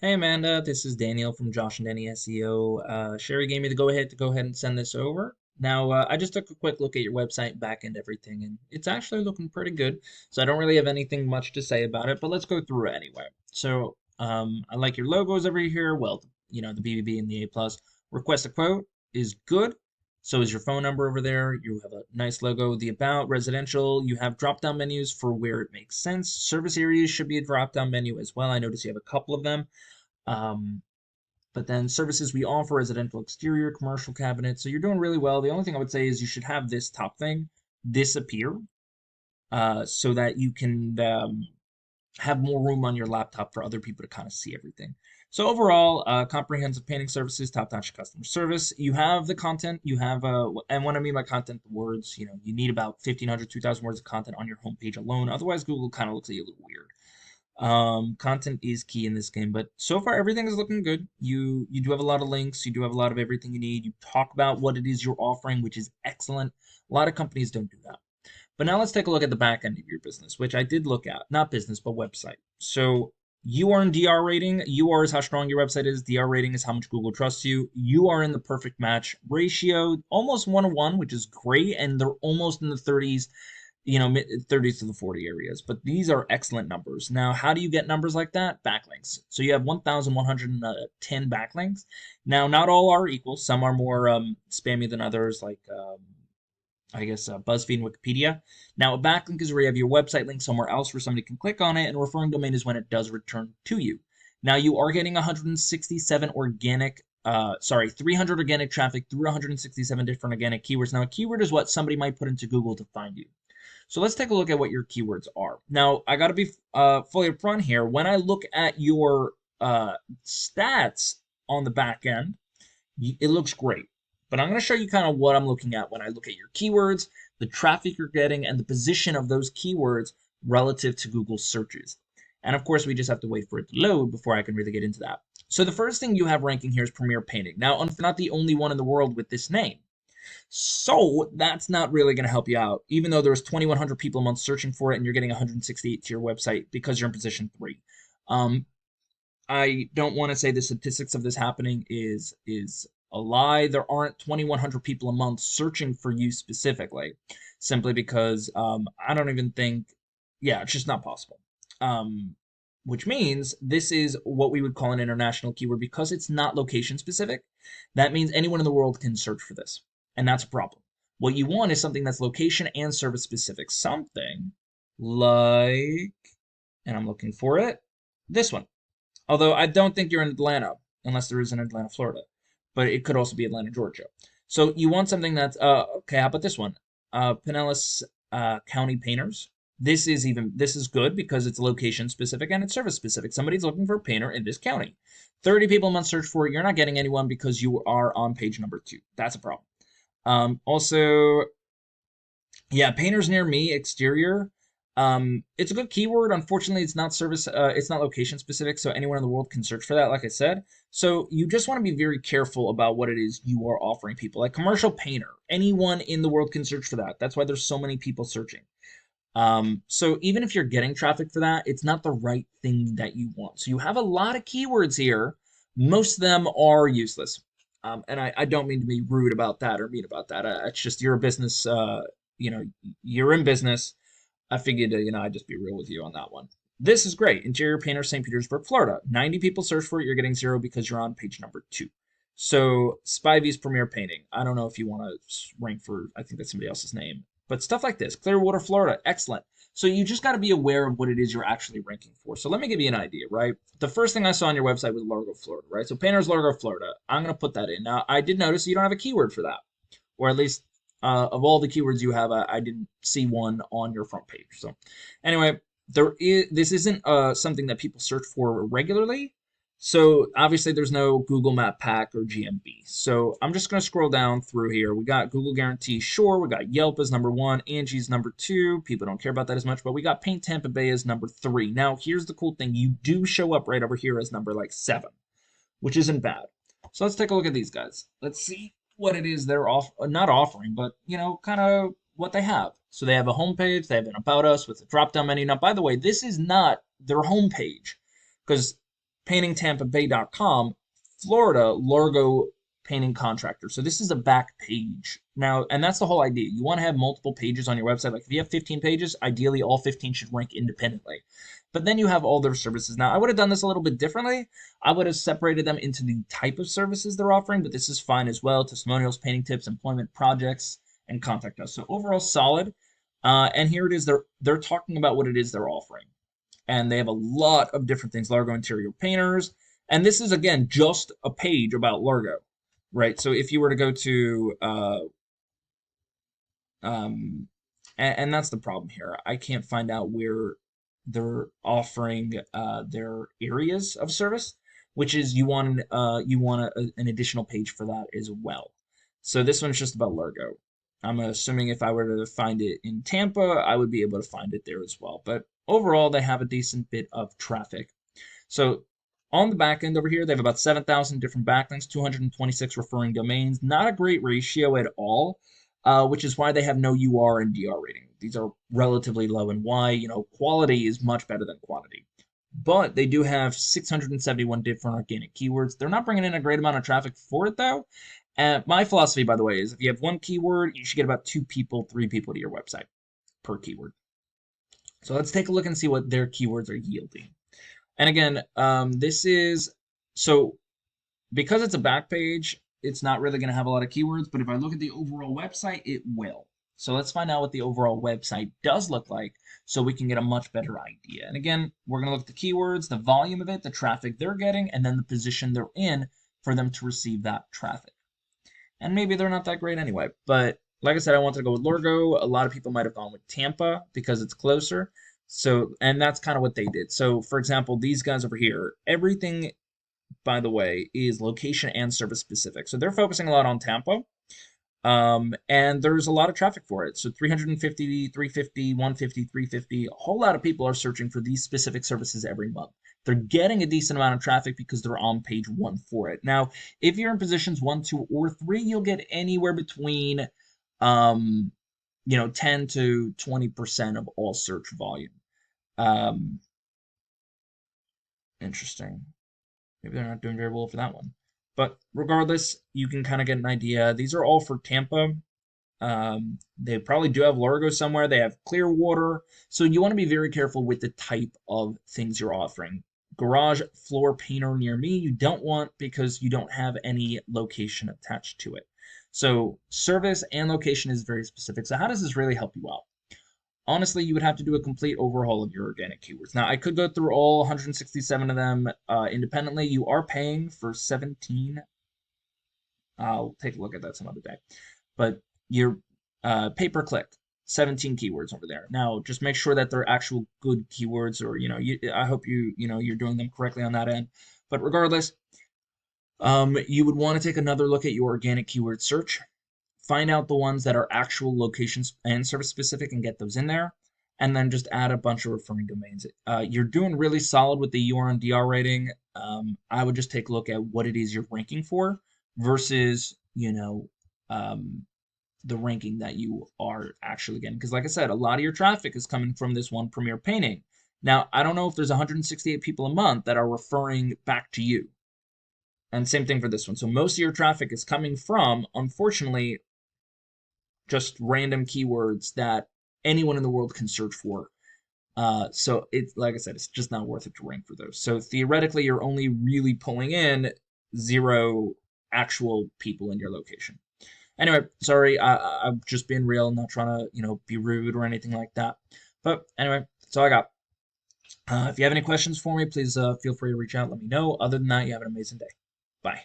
Hey Amanda, this is Daniel from Josh and Danny SEO. Sherry gave me the go ahead and send this over. Now, I just took a quick look at your website, back end everything, and it's actually looking pretty good. So I don't really have anything much to say about it, but let's go through it anyway. So, I like your logos over here. Well, the BBB and the A plus. Request a quote is good. So is your phone number over there. You have a nice logo. The about residential. You have drop down menus for where it makes sense. Service areas should be a drop down menu as well. I notice you have a couple of them. Um, but then services we offer residential exterior, commercial cabinets. So you're doing really well. The only thing I would say is you should have this top thing disappear so that you can have more room on your laptop for other people to kind of see everything. So overall, comprehensive painting services, top-notch customer service. You have the content. You have, and what I mean by content, the words. You need about 1,500, 2,000 words of content on your homepage alone. Otherwise, Google kind of looks at you a little weird. Content is key in this game, but so far everything is looking good. You do have a lot of links, you do have a lot of everything you need. You talk about what it is you're offering, which is excellent. A lot of companies don't do that. But now let's take a look at the back end of your business, which I did look at, not business, but website. So you are in DR rating. UR is how strong your website is. DR rating is how much Google trusts you. You are in the perfect match ratio, almost 1-to-1, which is great, and they're almost in the 30s, mid 30s to the 40 areas. But these are excellent numbers. Now, how do you get numbers like that? Backlinks. So you have 1,110 backlinks. Now, not all are equal. Some are more spammy than others, like I guess BuzzFeed and Wikipedia. Now, a backlink is where you have your website link somewhere else where somebody can click on it, and a referring domain is when it does return to you. Now, you are getting 167 organic 300 organic traffic through 167 different organic keywords. Now, a keyword is what somebody might put into Google to find you. So let's take a look at what your keywords are. Now, I got to be fully upfront here. When I look at your stats on the back end, it looks great. But I'm going to show you kind of what I'm looking at when I look at your keywords, the traffic you're getting, and the position of those keywords relative to Google searches. And of course, we just have to wait for it to load before I can really get into that. So the first thing you have ranking here is Premier Painting. Now, I'm not the only one in the world with this name. So that's not really going to help you out, even though there's 2,100 people a month searching for it and you're getting 168 to your website because you're in position 3. I don't want to say the statistics of this happening is a lie. There aren't 2,100 people a month searching for you specifically, simply because I don't even think, it's just not possible. Which means this is what we would call an international keyword because it's not location specific. That means anyone in the world can search for this. And that's a problem. What you want is something that's location and service specific. Something like, and I'm looking for it, this one. Although I don't think you're in Atlanta, unless there is in Atlanta, Florida. But it could also be Atlanta, Georgia. So you want something that's, okay, how about this one? Pinellas County Painters. This is good because it's location specific and it's service specific. Somebody's looking for a painter in this county. 30 people a month search for it. You're not getting anyone because you are on page number 2. That's a problem. Also, painters near me, exterior. It's a good keyword. Unfortunately, it's not it's not location specific, so anyone in the world can search for that, like I said. So you just want to be very careful about what it is you are offering people. Like commercial painter, anyone in the world can search for that. That's why there's so many people searching. So even if you're getting traffic for that, it's not the right thing that you want. So you have a lot of keywords here. Most of them are useless. And I don't mean to be rude about that or mean about that. It's just you're a business, you're in business. I figured, I'd just be real with you on that one. This is great. Interior painter, St. Petersburg, Florida. 90 people search for it. You're getting 0 because you're on page number 2. So Spivey's Premier Painting. I don't know if you want to rank for, I think that's somebody else's name. But stuff like this. Clearwater, Florida. Excellent. So you just got to be aware of what it is you're actually ranking for. So let me give you an idea, right? The first thing I saw on your website was Largo, Florida, right? So Painters, Largo, Florida. I'm going to put that in. Now, I did notice you don't have a keyword for that. Or at least of all the keywords you have, I didn't see one on your front page. So anyway, this isn't something that people search for regularly. So obviously there's no Google Map Pack or GMB. So I'm just going to scroll down through here. We got Google Guarantee, sure. We got Yelp as number 1, Angie's number 2. People don't care about that as much, but we got Paint Tampa Bay as number 3. Now here's the cool thing. You do show up right over here as number like 7, which isn't bad. So let's take a look at these guys. Let's see what it is they're not offering, but kind of what they have. So they have a homepage, they have an About Us with a drop-down menu. Now, by the way, this is not their homepage because paintingtampabay.com, Florida, Largo painting contractor. So this is a back page. Now, and that's the whole idea. You want to have multiple pages on your website. Like if you have 15 pages, ideally all 15 should rank independently. But then you have all their services. Now, I would have done this a little bit differently. I would have separated them into the type of services they're offering, but this is fine as well. Testimonials, painting tips, employment projects, and contact us. So overall solid. And here it is. They're talking about what it is they're offering. And they have a lot of different things. Largo interior painters. And this is, again, just a page about Largo, right? So if you were to go to, and that's the problem here. I can't find out where they're offering their areas of service, which is an additional page for that as well. So this one's just about Largo. I'm assuming if I were to find it in Tampa, I would be able to find it there as well. But overall, they have a decent bit of traffic. So on the back end over here, they have about 7,000 different backlinks, 226 referring domains. Not a great ratio at all, which is why they have no UR and DR rating. These are relatively low, and why, quality is much better than quantity. But they do have 671 different organic keywords. They're not bringing in a great amount of traffic for it, though. My philosophy, by the way, is if you have one keyword, you should get about 2 people, 3 people to your website per keyword. So let's take a look and see what their keywords are yielding. And again, because it's a back page, it's not really going to have a lot of keywords, but if I look at the overall website, it will. So let's find out what the overall website does look like so we can get a much better idea. And again, we're going to look at the keywords, the volume of it, the traffic they're getting, and then the position they're in for them to receive that traffic. And maybe they're not that great anyway, but like I said, I wanted to go with Largo. A lot of people might have gone with Tampa because it's closer. So, and that's kind of what they did. So, for example, these guys over here, everything, by the way, is location and service specific. So they're focusing a lot on Tampa. And there's a lot of traffic for it. So 350, 350, 150, 350, a whole lot of people are searching for these specific services every month. They're getting a decent amount of traffic because they're on page 1 for it. Now, if you're in positions 1, 2, or 3, you'll get anywhere between 10 to 20% of all search volume. Interesting. Maybe they're not doing very well for that one. But regardless, you can kind of get an idea. These are all for Tampa. They probably do have Largo somewhere. They have Clearwater. So you want to be very careful with the type of things you're offering. Garage floor painter near me, you don't want because you don't have any location attached to it. So service and location is very specific. So how does this really help you out? Honestly, you would have to do a complete overhaul of your organic keywords. Now, I could go through all 167 of them independently. You are paying for 17. I'll take a look at that some other day. But your pay-per-click, 17 keywords over there. Now, just make sure that they're actual good keywords, or I hope you're doing them correctly on that end. But regardless, you would want to take another look at your organic keyword search. Find out the ones that are actual locations and service specific and get those in there, and then just add a bunch of referring domains. You're doing really solid with the UR and DR rating. I would just take a look at what it is you're ranking for versus, the ranking that you are actually getting. Because like I said, a lot of your traffic is coming from this one Premier Painting. Now, I don't know if there's 168 people a month that are referring back to you. And same thing for this one. So most of your traffic is coming from, unfortunately, just random keywords that anyone in the world can search for. So it's, like I said, it's just not worth it to rank for those. So theoretically, you're only really pulling in 0 actual people in your location. Anyway, sorry, I've just been real, not trying to, be rude or anything like that. But anyway, that's all I got. If you have any questions for me, please feel free to reach out. Let me know. Other than that, you have an amazing day. Bye.